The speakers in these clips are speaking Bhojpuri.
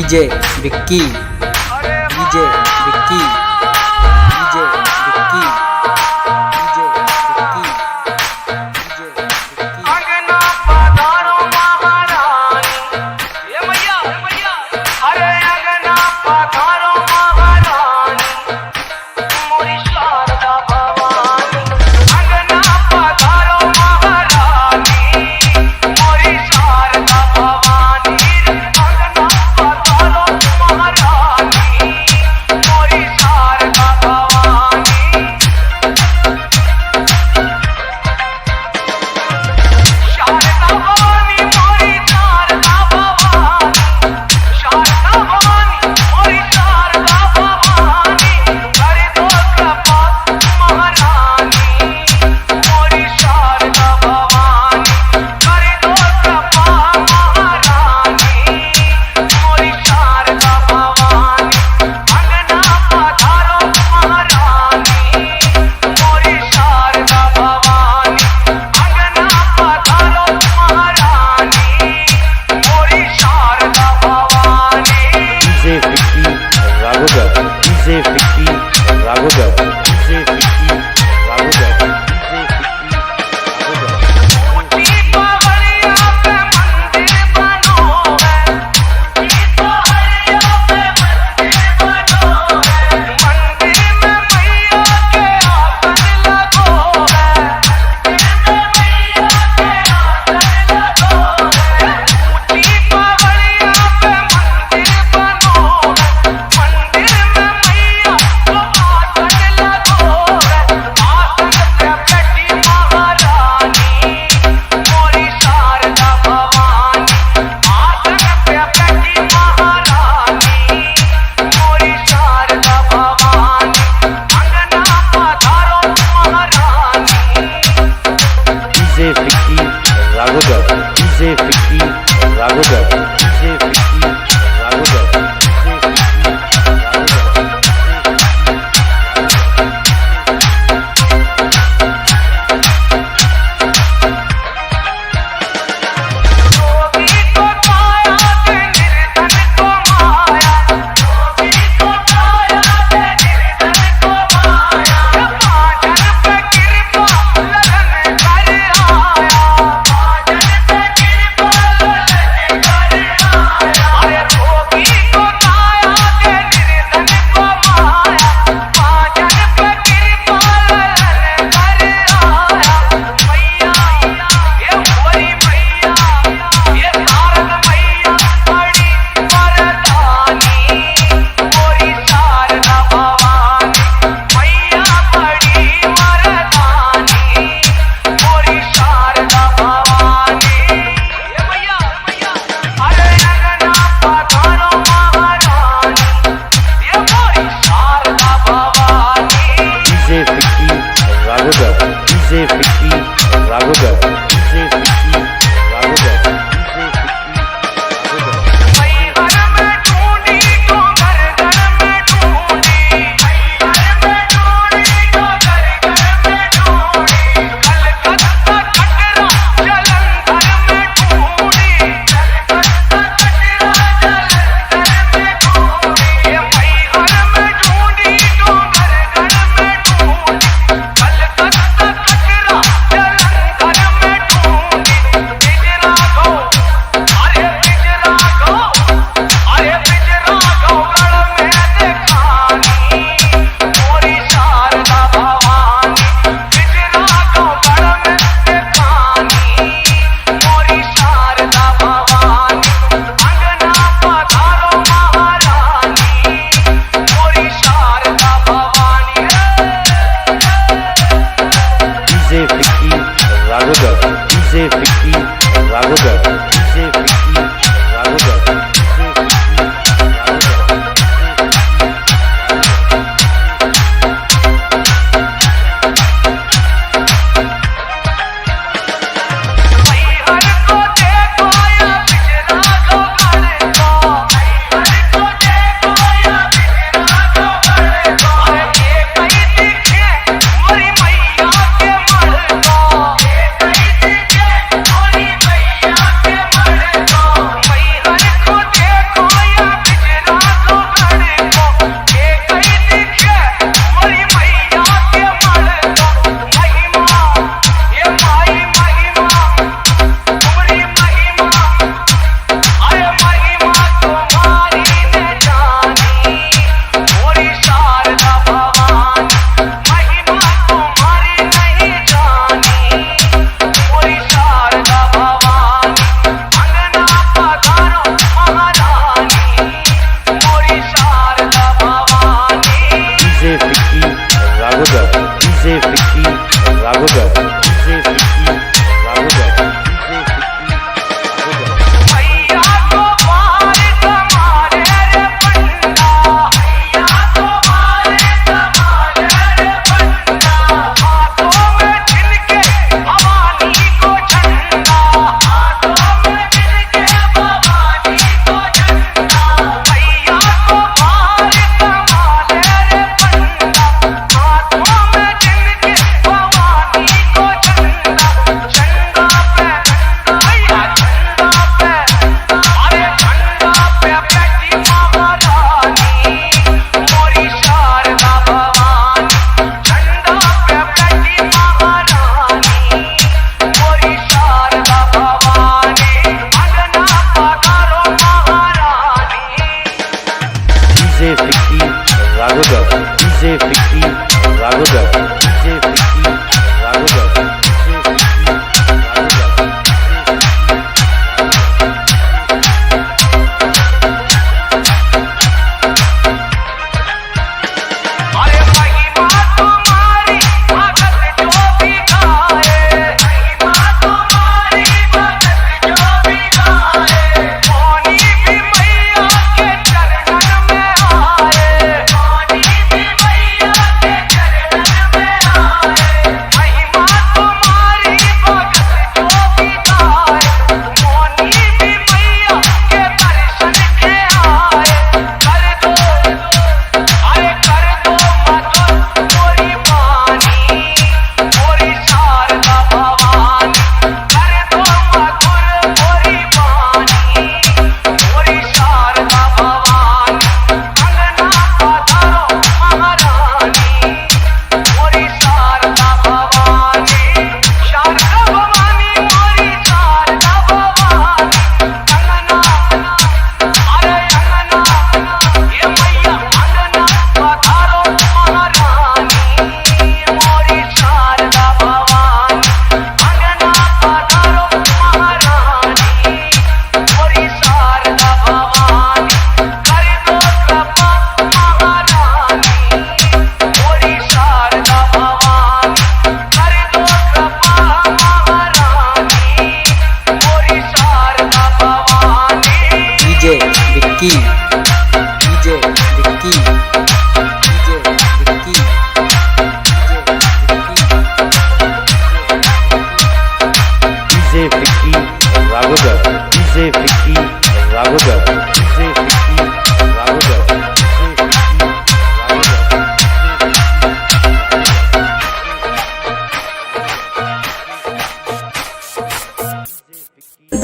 DJ Vicky, DJ Vicky, DJ Vicky, DJ Vicky, DJ Vicky. अंगना पधारो महारानी, ये मैया अरे अंगना पधारो महारानी, मोरी शारदा भवानी। अंगना पधारो महारानी, मोरी शारदा भवानी। अंगना पधारो महारानी, मोरी शारदा भवानी। शारदा भवानी मोरी शारदा भवानी, शारदा भवानी मोरी शारदा भवानी। कर दो कृपा महारानी, मोरी शारदा भवानी। कर दो कृपा महारानी, मोरी शारदा भवानी। अंगना पधारो महारानी, मोरी शारदा भवानी। अंगना पधारो महारानी, मोरी Sharda Bhavani. DJ Vicky Raghogarh, DJ Vicky Raghogarh, DJ Vicky Raghogarh, DJ Vicky Raghogarh. ऊंची पहाड़िया पे मंदिर बनो है, ऊंची पहाड़िया पे मंदिर बनो है। मंदिर में मैया के आसन लगो है, मंदिर में मैया के आसन लगो है। ऊंची पहाड़िया पे मंदिर बनो है, मंदिर में मैया को आसन लगो है। आसन पे बैठी महारानी, मोरी शारदा भवानी। आसन पे बैठी महारानी, मोरी शारदा भवानी। अंगना पधारो महारानी। DJ Vicky Raghogarh, DJ Vicky Raghogarh, DJ Vicky Raghogarh, DJ Vicky योगी को पाया ते निर्धन को माया, योगी को पाया ते निर्धन को माया। महाजन पे कृपा ललन कर आया, महाजन पे कृपा ललन कर आया। अरे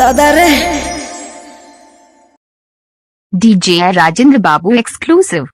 दादा रे DJ Rajendra Babu exclusive.